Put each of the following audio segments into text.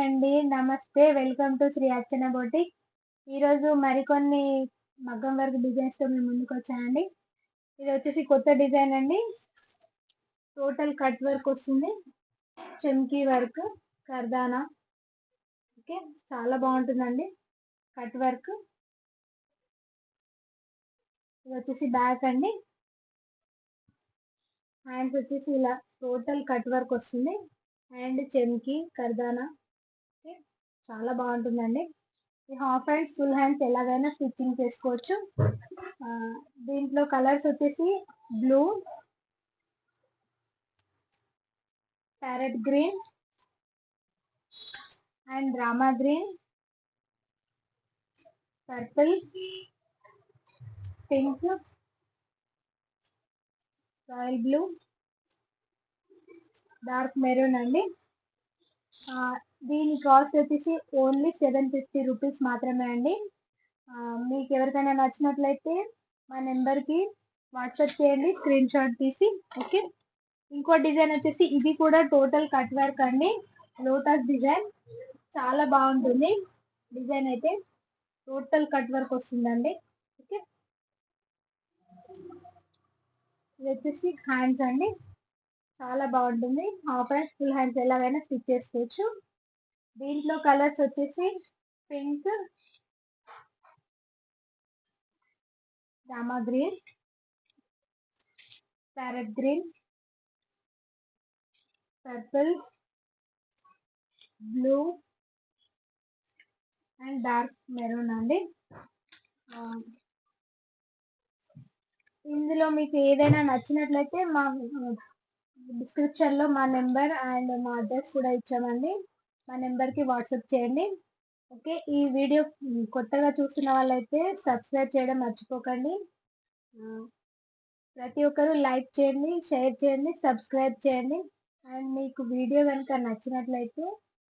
అండి. నమస్తే. Welcome to Shri Archana boutique. ఈరోజు మరికొన్ని మగ్గం వర్క్ డిజైన్స్‌తో మీ ముందుకొచ్చానండి. ఇదొచ్చేసి కొత్త డిజైన్ అండి. టోటల్ కట్ వర్క్ వస్తుంది. చెమ్కీ వర్క్, కర్దానా. ఓకే. చాలా బాగుంటుందండి కట్ వర్క్. ఇదొచ్చేసి బ్యాక్ అండి. హ్యాండ్స్ వచ్చేసి ఇలా టోటల్ కట్ వర్క్ వస్తుంది. అండ్ చెమ్కీ, కర్దానా. ఓకే. చాలా బాగుంటుందండి. ఈ హాఫ్ హ్యాండ్స్, ఫుల్ హ్యాండ్స్ ఎలాగైనా స్టిచ్చింగ్ చేసుకోవచ్చు. దీంట్లో కలర్స్ వచ్చేసి blue, parrot green and Rama green, purple, pink, royal blue, dark maroon అండి. దీని కాస్ట్ వచ్చేసి ఓన్లీ 750 రూపీస్ మాత్రమే అండి. మీకు ఎవరికైనా నచ్చినట్లయితే మా నెంబర్కి వాట్సాప్ చేయండి స్క్రీన్ షాట్ తీసి. ఓకే. ఇంకో డిజైన్ వచ్చేసి ఇది కూడా టోటల్ కట్ వర్క్ అండి. లోటస్ డిజైన్ చాలా బాగుంటుంది. డిజైన్ అయితే టోటల్ కట్ వర్క్ వస్తుందండి. ఓకే. ఇది వచ్చేసి హ్యాండ్స్ అండి. చాలా బాగుంటుంది. హాఫ్ హ్యాండ్స్, ఫుల్ హ్యాండ్స్ ఎలాగైనా స్టిచ్ చేసుకోవచ్చు. దీంట్లో కలర్స్ వచ్చేసి pink, Rama green, parrot green, purple, blue and dark maroon అండి. ఇందులో మీకు ఏదైనా నచ్చినట్లయితే మా డిస్క్రిప్షన్లో మా నెంబర్ అండ్ మా అడ్రస్ కూడా ఇచ్చామండి. మా నెంబర్కి వాట్సాప్ చేయండి. ఓకే. ఈ వీడియో కొత్తగా చూస్తున్న వాళ్ళైతే సబ్స్క్రైబ్ చేయడం మర్చిపోకండి. ప్రతి ఒక్కరూ లైక్ చేయండి, షేర్ చేయండి, సబ్స్క్రైబ్ చేయండి. అండ్ మీకు వీడియో కనుక నచ్చినట్లయితే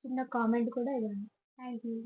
చిన్న కామెంట్ కూడా ఇవ్వండి. Thank you.